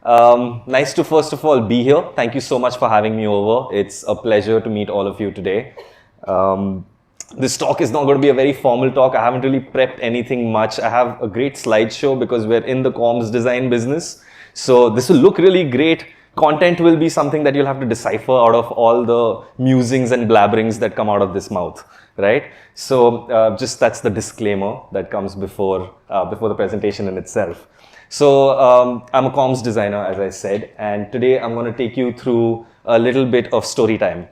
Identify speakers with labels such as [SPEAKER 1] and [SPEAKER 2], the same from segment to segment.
[SPEAKER 1] Nice to first of all be here. Thank you so much for having me over. It's a pleasure to meet all of you today. This talk is not going to be a very formal talk. I haven't really prepped anything much. I have a great slideshow because we're in the comms design business. So this will look really great. Content will be something that you'll have to decipher out of all the musings and blabberings that come out of this mouth, right? So just that's the disclaimer that comes before the presentation in itself. So I'm a comms designer, as I said, and today I'm going to take you through a little bit of story time.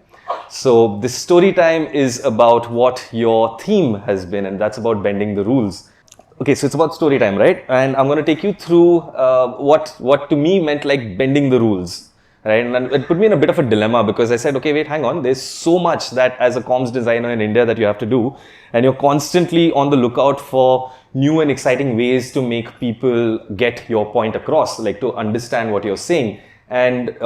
[SPEAKER 1] So this story time is about what your theme has been, and that's about bending the rules. Okay, so it's about story time, right? And I'm going to take you through what to me meant like bending the rules, right? And it put me in a bit of a dilemma because I said, okay, wait, hang on. There's so much that as a comms designer in India that you have to do, and you're constantly on the lookout for new and exciting ways to make people get your point across, like to understand what you're saying. And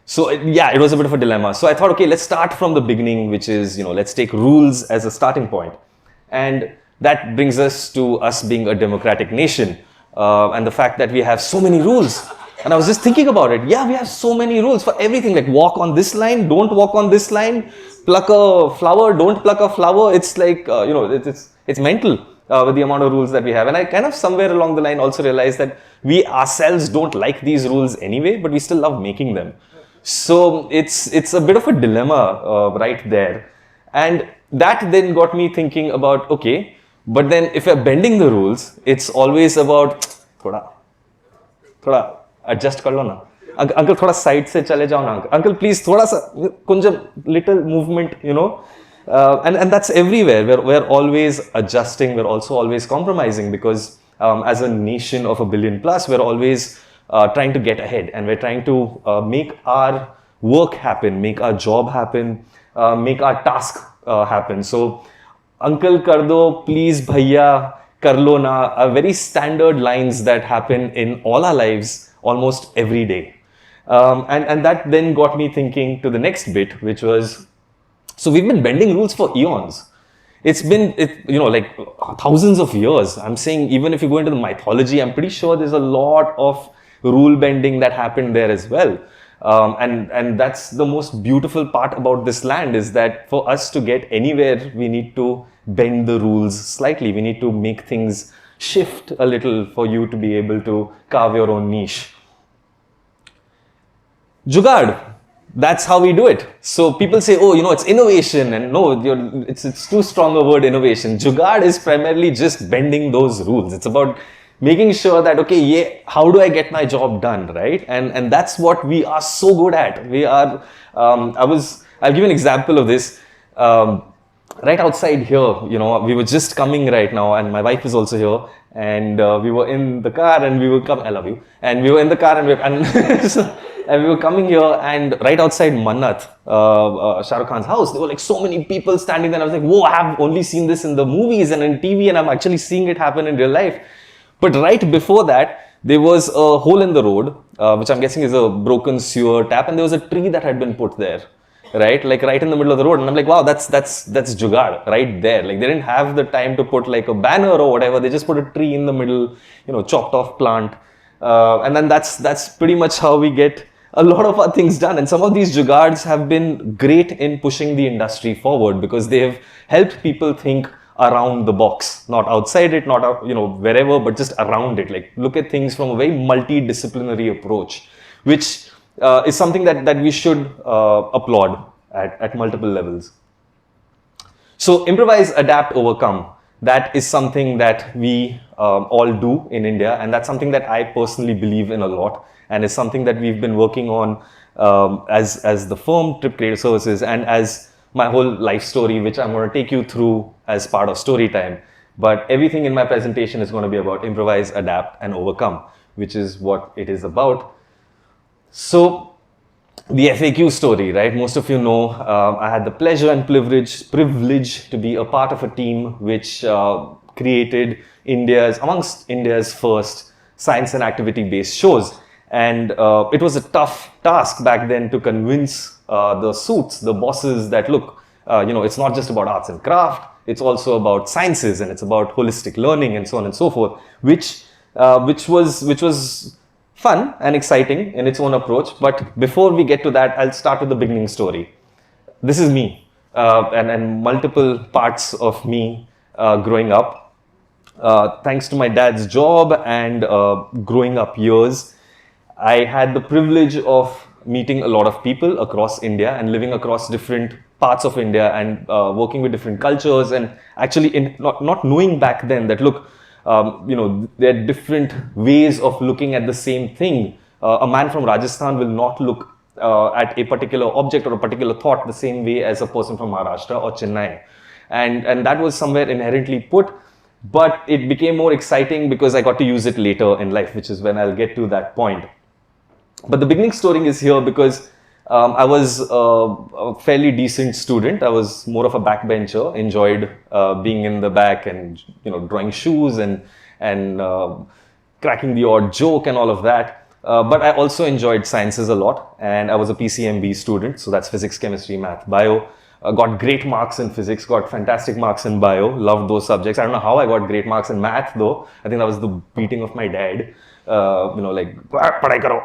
[SPEAKER 1] so yeah, it was a bit of a dilemma. So I thought, okay, let's start from the beginning, which is, let's take rules as a starting point. And that brings us to us being a democratic nation and the fact that we have so many rules. And I was just thinking about it. Yeah, we have so many rules for everything, like walk on this line, don't walk on this line, pluck a flower, don't pluck a flower. It's like, it's mental with the amount of rules that we have. And I kind of somewhere along the line also realized that we ourselves don't like these rules anyway, but we still love making them. So it's a bit of a dilemma right there. And that then got me thinking about, okay, but then if you're bending the rules, it's always about thoda adjust kar lo na. Uncle, thoda side se chale jao na. Uncle, please, thoda sa, kunja little movement, and that's everywhere. We're always adjusting. We're also always compromising because as a nation of 1 billion plus, we're always trying to get ahead, and we're trying to make our work happen, make our job happen, make our task happen. So, uncle kar do, please bhaiya kar lo na, are very standard lines that happen in all our lives almost every day. And that then got me thinking to the next bit, which was, so we've been bending rules for eons. It's been, like thousands of years. I'm saying even if you go into the mythology, I'm pretty sure there's a lot of rule bending that happened there as well. And that's the most beautiful part about this land, is that for us to get anywhere, we need to bend the rules slightly. We need to make things shift a little for you to be able to carve your own niche. Jugaad, that's how we do it. So people say, oh, it's innovation, and no, it's too strong a word, innovation. Jugaad is primarily just bending those rules. It's about making sure that, okay, yeah, how do I get my job done, right? And that's what we are so good at. We are, I'll give you an example of this. Right outside here, we were just coming right now, and my wife is also here, and we were in the car, and I love you, and we were in the car, and we were coming here, and right outside Mannat, Shah Rukh Khan's house, there were like so many people standing there. I was like, whoa, I have only seen this in the movies and in TV, and I'm actually seeing it happen in real life. But right before that, there was a hole in the road, which I'm guessing is a broken sewer tap, and there was a tree that had been put there, right? Like right in the middle of the road. And I'm like, wow, that's Jugaad right there. Like they didn't have the time to put like a banner or whatever. They just put a tree in the middle, chopped off plant. And then that's pretty much how we get a lot of our things done. And some of these Jugaads have been great in pushing the industry forward because they have helped people think around the box, not outside it, not wherever, but just around it. Like look at things from a very multidisciplinary approach, which is something that we should applaud at multiple levels. So improvise, adapt, overcome. That is something that we all do in India, and that's something that I personally believe in a lot, and is something that we've been working on as the firm Trip Creative Services, and as my whole life story, which I'm going to take you through as part of story time. But everything in my presentation is going to be about improvise, adapt, and overcome, which is what it is about. So the FAQ story, right? Most of you know, I had the pleasure and privilege to be a part of a team which created amongst India's first science and activity based shows. And it was a tough task back then to convince the suits, the bosses, that look, it's not just about arts and craft, it's also about sciences, and it's about holistic learning and so on and so forth, which was fun and exciting in its own approach. But before we get to that, I'll start with the beginning story. This is me, and multiple parts of me growing up. Thanks to my dad's job and growing up years, I had the privilege of meeting a lot of people across India and living across different parts of India and working with different cultures, and actually not knowing back then that look, there are different ways of looking at the same thing. A man from Rajasthan will not look at a particular object or a particular thought the same way as a person from Maharashtra or Chennai. And that was somewhere inherently put, but it became more exciting because I got to use it later in life, which is when I'll get to that point. But the beginning story is here because I was a fairly decent student. I was more of a backbencher, enjoyed being in the back and drawing shoes and cracking the odd joke and all of that. But I also enjoyed sciences a lot, and I was a PCMB student, so that's physics, chemistry, math, bio. Got great marks in physics, got fantastic marks in bio, loved those subjects. I don't know how I got great marks in math though. I think that was the beating of my dad, like, padhai karo,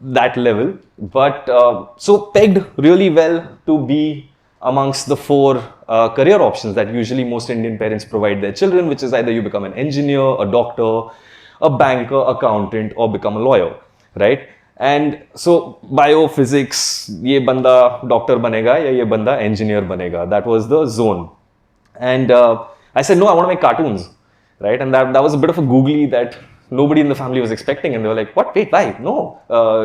[SPEAKER 1] that level. But so pegged really well to be amongst the four career options that usually most Indian parents provide their children, which is either you become an engineer, a doctor, a banker, accountant, or become a lawyer, right? And so biophysics, ye banda doctor banega, ya ye banda engineer banega. That was the zone. And I said, no, I want to make cartoons, right? And that was a bit of a googly that nobody in the family was expecting. And they were like, what? Wait, why? No,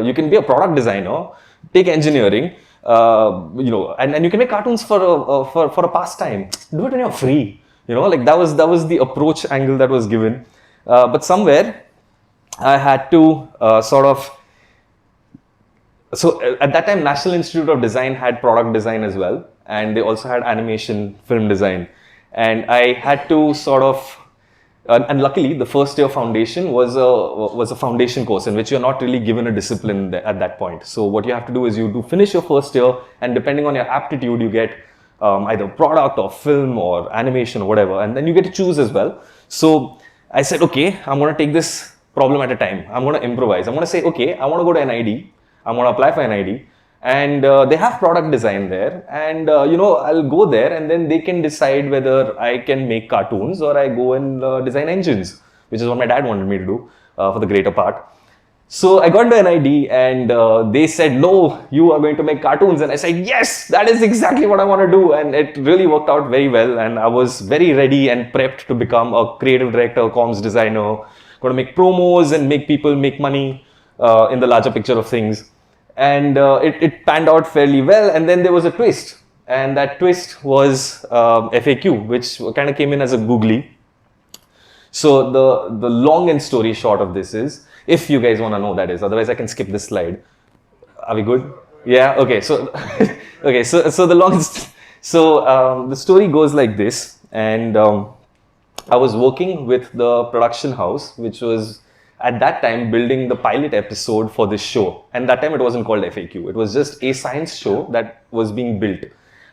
[SPEAKER 1] you can be a product designer, take engineering, and you can make cartoons for a pastime. Do it when you're free. Like that was the approach angle that was given. But somewhere I had to so at that time, National Institute of Design had product design as well, and they also had animation, film design. And I had to and luckily the first year foundation was a foundation course in which you're not really given a discipline at that point. So what you have to do is you do finish your first year, and depending on your aptitude, you get either product or film or animation or whatever, and then you get to choose as well. So I said, okay, I'm going to take this problem at a time. I'm going to improvise. I'm going to say, okay, I want to go to NID. I'm going to apply for NID. And they have product design there. And, I'll go there and then they can decide whether I can make cartoons or I go and design engines, which is what my dad wanted me to do for the greater part. So I got to NID and they said, no, you are going to make cartoons. And I said, yes, that is exactly what I want to do. And it really worked out very well. And I was very ready and prepped to become a creative director, comms designer, going to make promos and make people make money in the larger picture of things. And it panned out fairly well. And then there was a twist. And that twist was FAQ, which kind of came in as a googly. So the long and story short of this is, if you guys want to know that is, otherwise I can skip this slide. Are we good? Yeah. Okay. So okay. So the story goes like this, and I was working with the production house, which was at that time building the pilot episode for this show. And that time it wasn't called FAQ. It was just a science show that was being built,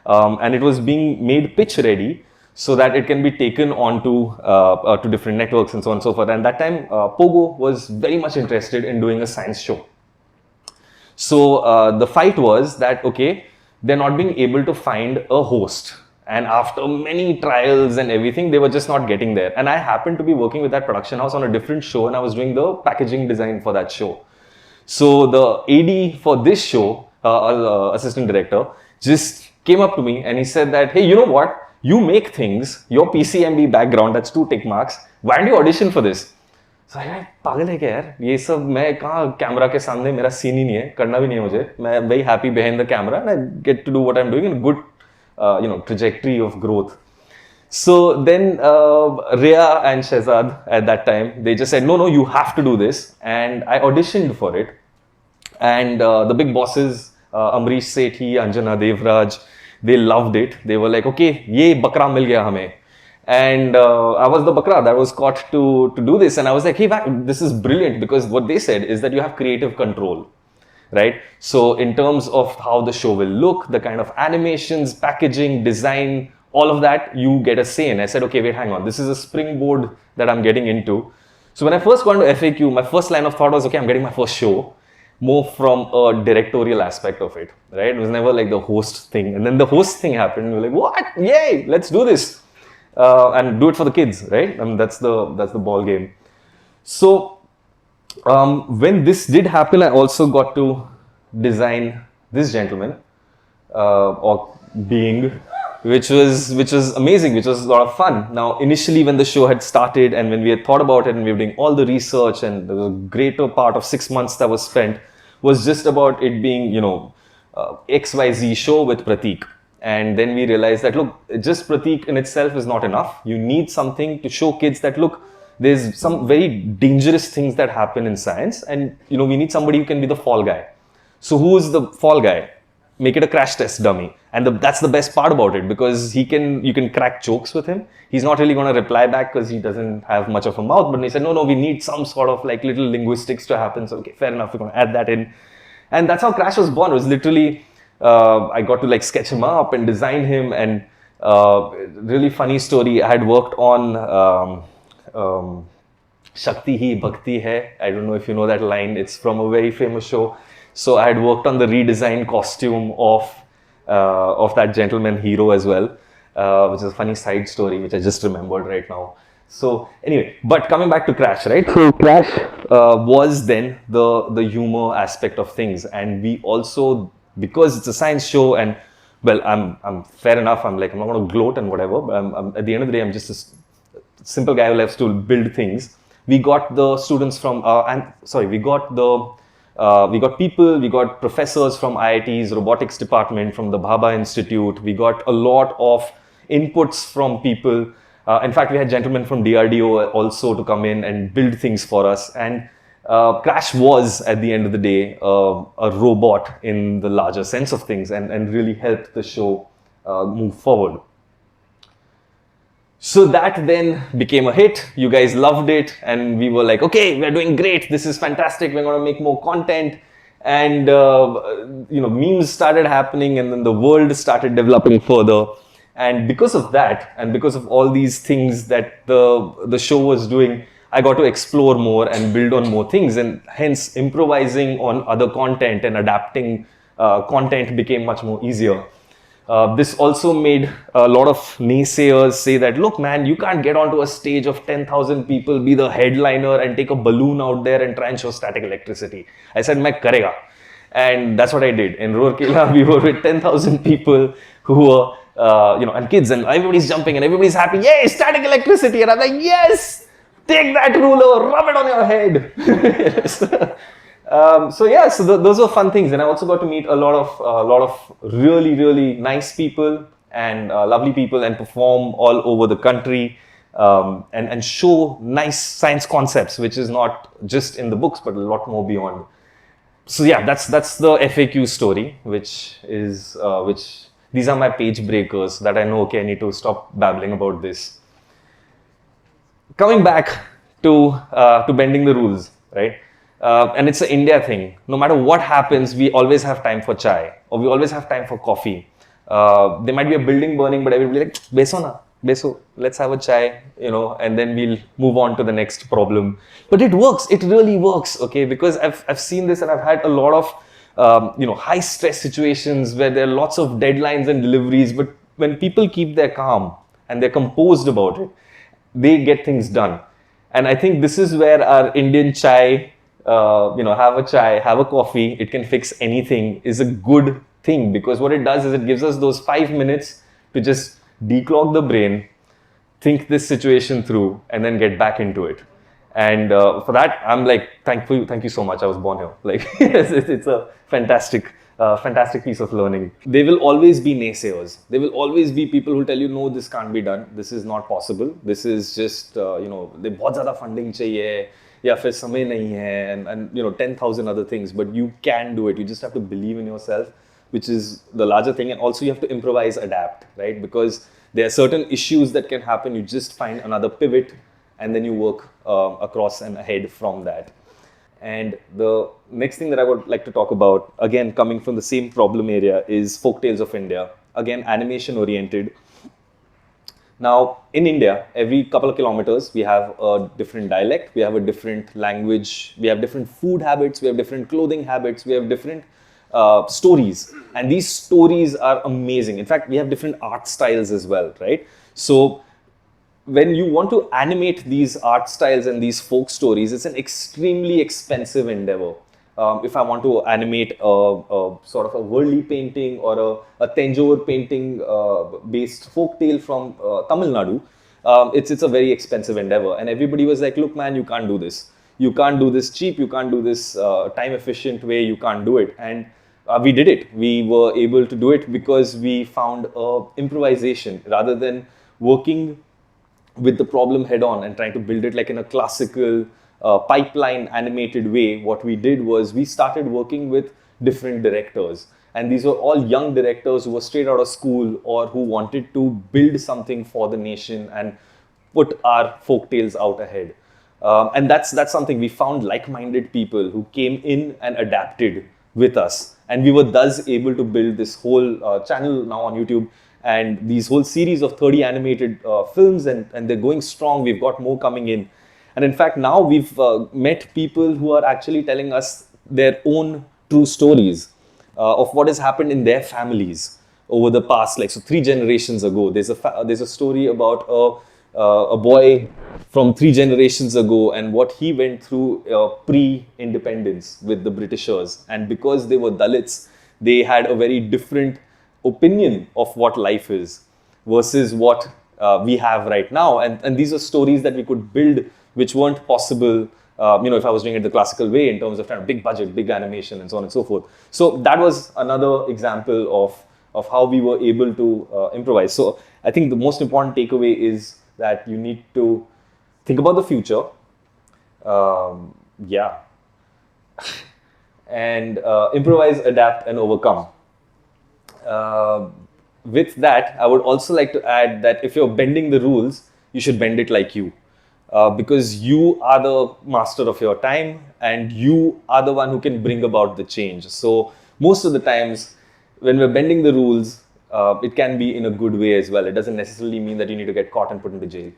[SPEAKER 1] and it was being made pitch ready, so that it can be taken onto to different networks and so on and so forth. And that time, Pogo was very much interested in doing a science show. So the fight was that, okay, they're not being able to find a host. And after many trials and everything, they were just not getting there. And I happened to be working with that production house on a different show, and I was doing the packaging design for that show. So the AD for this show, assistant director, just came up to me and he said that, hey, you know what? You make things, your PCMB background, that's 2 tick marks. Why don't you audition for this? So I like, पागल है क्या यार? ये सब मैं कहाँ camera के सामने मेरा सीन ही नहीं है, करना भी नहीं है मुझे. मैं very happy behind the camera and I get to do what I'm doing in a good, trajectory of growth. So then Rhea and Shehzad at that time, they just said, no, you have to do this. And I auditioned for it. And the big bosses, Amrish Sethi, Anjana Devraj, they loved it. They were like, okay, ye bakra mil gaya hame. And I was the bakra that was caught to do this. And I was like, hey, this is brilliant, because what they said is that you have creative control, right? So in terms of how the show will look, the kind of animations, packaging, design, all of that, you get a say. And I said, okay, wait, hang on. This is a springboard that I'm getting into. So when I first got into FAQ, my first line of thought was, okay, I'm getting my first show, more from a directorial aspect of it, right? It was never like the host thing. And then the host thing happened. We were like, what? Yay, let's do this. And do it for the kids, right? I mean, that's the ball game. So when this did happen, I also got to design this gentleman, or being, which was amazing, which was a lot of fun. Now, initially when the show had started and when we had thought about it and we were doing all the research, and the greater part of 6 months that was spent was just about it being, XYZ show with Prateek. And then we realized that, look, just Prateek in itself is not enough. You need something to show kids that, look, there's some very dangerous things that happen in science, and we need somebody who can be the fall guy. So who is the fall guy? Make it a crash test dummy. And that's the best part about it, because you can crack jokes with him. He's not really going to reply back because he doesn't have much of a mouth. But he said, no, we need some sort of like little linguistics to happen. So okay, fair enough, we're going to add that in. And that's how Crash was born. It was literally, I got to like sketch him up and design him. And really funny story, I had worked on Shakti Hi Bhakti Hai. I don't know if you know that line. It's from a very famous show. So I had worked on the redesigned costume of that gentleman hero as well, which is a funny side story which I just remembered right now. So anyway, but coming back to Crash, right? So Crash was then the humor aspect of things, and we also, because it's a science show, and well, I'm fair enough. I'm not going to gloat and whatever, but I'm at the end of the day, I'm just a simple guy who loves to build things. We got the students from, we got people, we got professors from IIT's robotics department, from the Bhabha Institute. We got a lot of inputs from people. In fact, we had gentlemen from DRDO also to come in and build things for us. And Crash was, at the end of the day, a robot in the larger sense of things, and really helped the show move forward. So that then became a hit. You guys loved it, and we were like, okay, we're doing great. This is fantastic. We're going to make more content. And, memes started happening, and then the world started developing further. And because of that, and because of all these things that the show was doing, I got to explore more and build on more things. And hence, improvising on other content and adapting content became much more easier. This also made a lot of naysayers say that, look, man, you can't get onto a stage of 10,000 people, be the headliner, and take a balloon out there and try and show static electricity. I said, "Main karega." And that's what I did. In Rourkela, we were with 10,000 people who were, and kids, and everybody's jumping and everybody's happy. Yay, static electricity. And I'm like, yes, take that ruler, rub it on your head. So those were fun things, and I also got to meet a lot of really, really nice people and lovely people, and perform all over the country, and show nice science concepts, which is not just in the books but a lot more beyond. So yeah, that's the FAQ story, which these are my page breakers that I know. Okay, I need to stop babbling about this. Coming back to bending the rules, right? And it's an India thing. No matter what happens, we always have time for chai, or we always have time for coffee. There might be a building burning, but everybody like, beso na, beso, let's have a chai, and then we'll move on to the next problem. But it works. It really works, okay? Because I've seen this, and I've had a lot of high stress situations where there are lots of deadlines and deliveries. But when people keep their calm and they're composed about it, they get things done. And I think this is where our Indian chai, have a chai, have a coffee, it can fix anything, is a good thing, because what it does is it gives us those 5 minutes to just declog the brain, think this situation through, and then get back into it. And for that, I'm like, thank you so much. I was born here. Like, it's a fantastic piece of learning. There will always be naysayers. There will always be people who tell you, no, this can't be done. This is not possible. This is just, there बहुत ज़्यादा funding चाहिए, या फिर समय नहीं है, and 10,000 other things. But you can do it. You just have to believe in yourself, which is the larger thing. And also you have to improvise, adapt, right? Because there are certain issues that can happen. You just find another pivot, and then you work across and ahead from that. And the next thing that I would like to talk about, again, coming from the same problem area, is Folktales of India. Again, animation oriented. Now, in India, every couple of kilometers, we have a different dialect, we have a different language, we have different food habits, we have different clothing habits, we have different stories. And these stories are amazing. In fact, we have different art styles as well, right? So, when you want to animate these art styles and these folk stories, it's an extremely expensive endeavor. If I want to animate a sort of a worldly painting or a Tanjore painting based folk tale from Tamil Nadu, it's a very expensive endeavor. And everybody was like, look, man, you can't do this. You can't do this cheap. You can't do this time efficient way. You can't do it. And we did it. We were able to do it because we found improvisation rather than working with the problem head on and trying to build it like in a classical pipeline animated way. What we did was we started working with different directors, and these were all young directors who were straight out of school or who wanted to build something for the nation and put our folk tales out ahead. And that's something we found like-minded people who came in and adapted with us, and we were thus able to build this whole channel now on YouTube and these whole series of 30 animated films, and they're going strong. We've got more coming in. And in fact, now we've met people who are actually telling us their own true stories of what has happened in their families over the past, like, so 3 generations ago. There's a story about a boy from 3 generations ago and what he went through pre-independence with the Britishers. And because they were Dalits, they had a very different opinion of what life is versus what we have right now. And these are stories that we could build which weren't possible if I was doing it the classical way in terms of kind of big budget, big animation, and so on and so forth. So that was another example of how we were able to improvise. So I think the most important takeaway is that you need to think about the future, and improvise, adapt, and overcome. With that, I would also like to add that if you're bending the rules, you should bend it like you. Because you are the master of your time and you are the one who can bring about the change. So most of the times when we're bending the rules, it can be in a good way as well. It doesn't necessarily mean that you need to get caught and put into jail.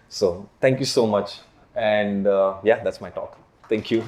[SPEAKER 1] So thank you so much. And that's my talk. Thank you.